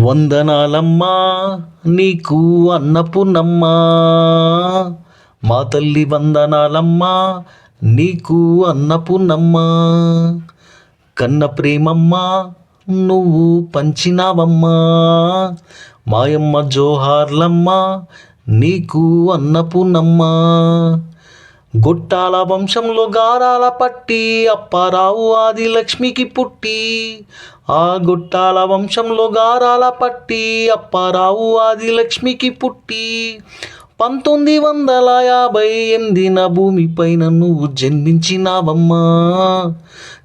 వందనాలమ్మా నీకు అన్నపూర్ణమ్మా, మా తల్లి వందనాలమ్మా నీకు అన్నపూర్ణమ్మా. కన్న ప్రేమమ్మా నువ్వు పంచినావమ్మా, మాయమ్మ జోహార్లమ్మా నీకు అన్నపూర్ణమ్మా. గొట్టాల వంశంలో గారాల పట్టి అప్పారావు ఆది లక్ష్మికి పుట్టి, ఆ గొట్టాల వంశంలో గారాల పట్టి అప్పారావు ఆది లక్ష్మికి పుట్టి 1958 భూమిపైన నువ్వు జన్మించినావమ్మా.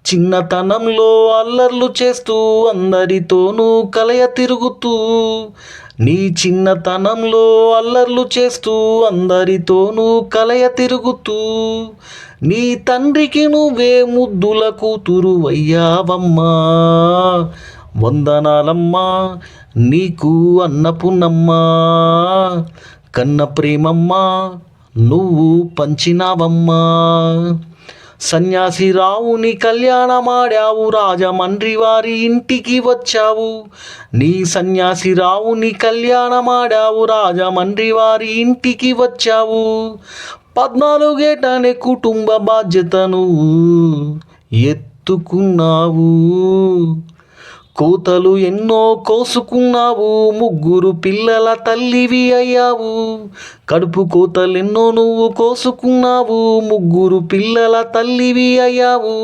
చిన్నతనంలో అల్లర్లు చేస్తూ అందరితోనూ కలయ తిరుగుతూ, నీ చిన్నతనంలో అల్లర్లు చేస్తూ అందరితోనూ కలయ తిరుగుతూ, నీ తండ్రికి నువ్వే ముద్దుల కూతురు అయ్యావమ్మా. వందనాలమ్మా నీకు అన్నపూర్ణమ్మా, కన్న ప్రేమమ్మా నువ్వు పంచినావమ్మా. సన్యాసి రావుని కళ్యాణమాడావు, రాజమండ్రి వారి ఇంటికి వచ్చావు. నీ సన్యాసి రావుని కళ్యాణమాడావు, రాజమండ్రి వారి ఇంటికి వచ్చావు. 14 ఏటనే కుటుంబ బాధ్యతను ఎత్తుకున్నావు. కోతలు ఎన్నో కోసుకున్నావు, 3 పిల్లల తల్లివి అయ్యావు. కడుపు కోతలెన్నో నువ్వు కోసుకున్నావు, 3 పిల్లల తల్లివి అయ్యావు.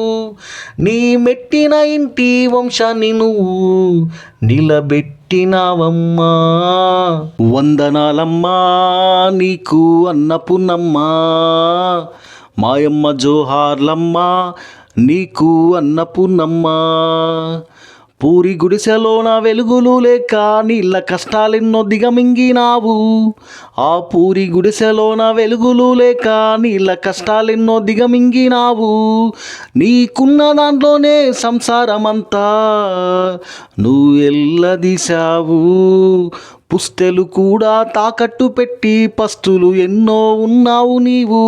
నీ మెట్టిన ఇంటి వంశాన్ని నువ్వు నిలబెట్టినావమ్మా. వందనాలమ్మా నీకు అన్నపూర్ణమ్మా, మాయమ్మ జోహార్లమ్మా నీకు అన్నపూర్ణమ్మా. పూరి గుడిసెలోన వెలుగులు లేక నీళ్ళ కష్టాలెన్నో దిగమింగినావు. ఆ పూరి గుడిసెలోన వెలుగులు లేక నీళ్ళ కష్టాలెన్నో దిగమింగినావు. నీకున్న దాంట్లోనే సంసారమంతా నువ్వు ఎల్లదీశావు. పుస్తెలు కూడా తాకట్టు పెట్టి పస్తులు ఎన్నో ఉన్నావు నీవు.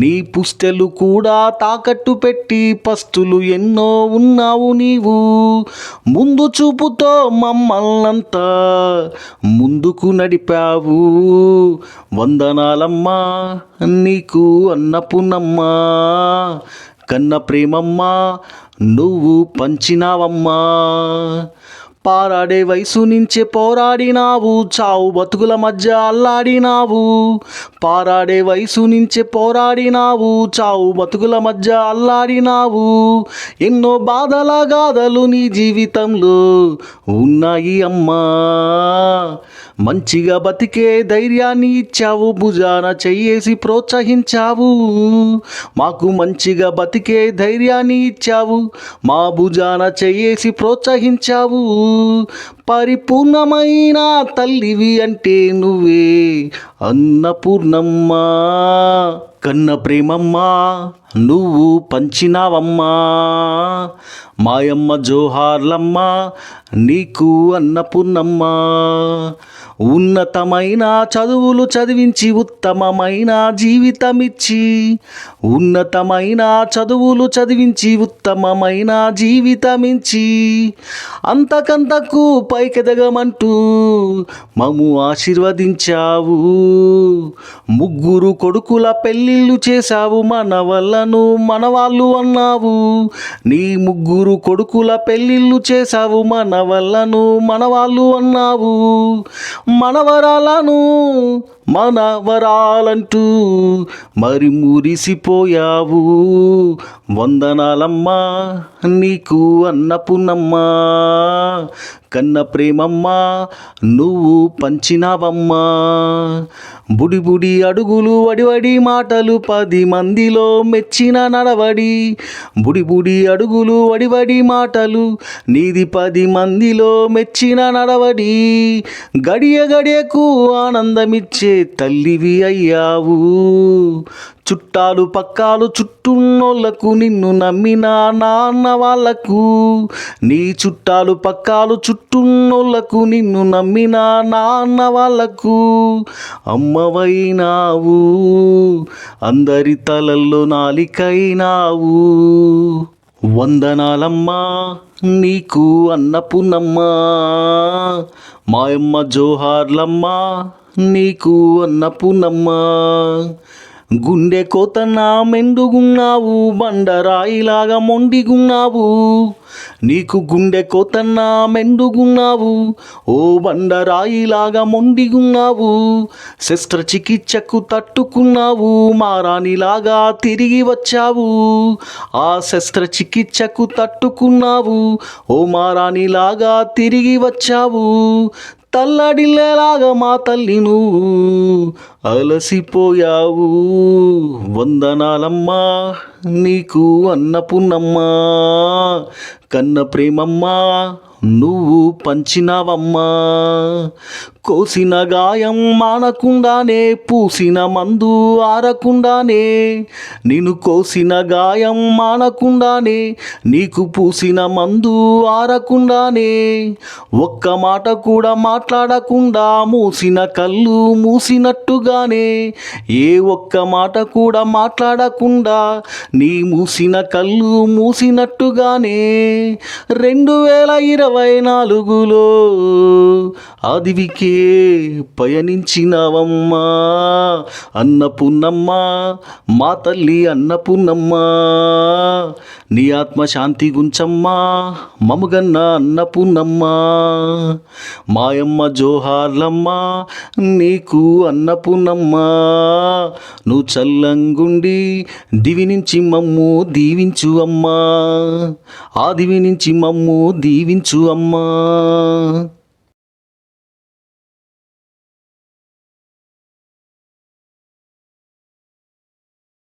నీ పుస్తెలు కూడా తాకట్టు పెట్టి పస్తులు ఎన్నో ఉన్నావు నీవు. ముందు చూపుతో మమ్మల్నంతా ముందుకు నడిపావు. వందనాలమ్మా నీకు అన్నపూర్ణమ్మా, కన్న ప్రేమమ్మా నువ్వు పంచినావమ్మా. పారాడే వయసు నుంచే పోరాడినావు, చావు బతుకుల మధ్య అల్లాడినావు. పారాడే వయసు నుంచే పోరాడినావు, చావు బతుకుల మధ్య అల్లాడినావు. ఎన్నో బాధల గాథలు నీ జీవితంలో ఉన్నాయి అమ్మా. మంచిగా బతికే ధైర్యాన్ని ఇచ్చావు, భుజాన చెయ్యేసి ప్రోత్సహించావు. మాకు మంచిగా బతికే ధైర్యాన్ని ఇచ్చావు, మా భుజాన చెయ్యేసి ప్రోత్సహించావు. పరిపూర్ణమైన తల్లివి అంటే నువ్వే అన్నపూర్ణమ్మా. కన్న ప్రేమమ్మా నువ్వు పంచినావమ్మా, మాయమ్మ జోహార్లమ్మా నీకు అన్నపూర్ణమ్మా. ఉన్నతమైన చదువులు చదివించి ఉత్తమమైన జీవితమిచ్చి, ఉన్నతమైన చదువులు చదివించి ఉత్తమమైన జీవితమిచ్చి, అంతకంతకు పైకెదగమంటూ మమ్ము ఆశీర్వదించావు. 3 కొడుకుల పెళ్ళిళ్ళు చేశావు, మన వల్లను మనవాళ్ళు అన్నావు. నీ 3 కొడుకుల పెళ్ళిళ్ళు చేశావు, మన వల్లను మనవాళ్ళు అన్నావు. మనవరాలను మనవరాలంటూ మరి మురిసిపోయావు. వందనాలమ్మా నీకు అన్నపూర్ణమ్మా, కన్న ప్రేమమ్మా నువ్వు పంచినావమ్మా. బుడి బుడి అడుగులు వడివడి మాటలు 10 మందిలో మెచ్చిన నడవడి. బుడి బుడి అడుగులు వడివడి మాటలు నీది 10 మందిలో మెచ్చిన నడవడి. గడియ గడియకు ఆనందమిచ్చే తల్లివి అయ్యావు. చుట్టాలు పక్కాలు చుట్టున్నోళ్లకు నిన్ను నమ్మిన నాన్న వాళ్ళకు, నీ చుట్టాలు పక్కాలు చుట్టున్నోళ్లకు నిన్ను నమ్మిన నాన్న వాళ్ళకు అమ్మవైనావు, అందరి తలల్లో నాలికైనావు. వందనాలమ్మా నీకు అన్నపూర్ణమ్మా. మాయమ్మ జోహార్లమ్మా, నీకు అన్నపూర్ణమ్మా. గుండె కోతన్నా మెండుగున్నావు, బండరాయిలాగా మొండిగున్నావు. నీకు గుండె కోతన్నా మెండుగున్నావు, ఓ బండరాయిలాగా మొండిగున్నావు. శస్త్రచికిత్సకు తట్టుకున్నావు, మారానిలాగా తిరిగి వచ్చావు. ఆ శస్త్రచికిత్సకు తట్టుకున్నావు, ఓ మారానిలాగా తిరిగి వచ్చావు. తల్లడిల్లేలాగా మా తల్లి నువ్వు అలసిపోయావు. వందనాలమ్మా, నీకు అన్నపూర్ణమ్మా. కన్న ప్రేమమ్మా, నువ్వు పంచినవమ్మా. కోసిన గాయం మానకుండానే, పూసిన మందు ఆరకుండానే. నిన్ను కోసిన గాయం మానకుండానే, నీకు పూసిన మందు ఆరకుండానే. ఒక్క మాట కూడా మాట్లాడకుండా, మూసిన కళ్ళు మూసినట్టుగానే. ఏ ఒక్క మాట కూడా మాట్లాడకుండా, నీ మూసిన కళ్ళు మూసినట్టుగానే. 2024లో అదివికే పయనించినవమ్మా. అన్నపూర్ణమ్మా, మా తల్లి అన్నపూర్ణమ్మా. నీ ఆత్మశాంతి గుంచమ్మా, మముగన్న అన్నపూర్ణమ్మా. మాయమ్మ జోహార్లమ్మా, నీకు అన్నపూర్ణమ్మా. నువ్వు చల్లంగుండి దివి నుంచి మమ్ము దీవించు అమ్మా. ఆ దివి నుంచి మమ్ము దీవించు అమ్మా.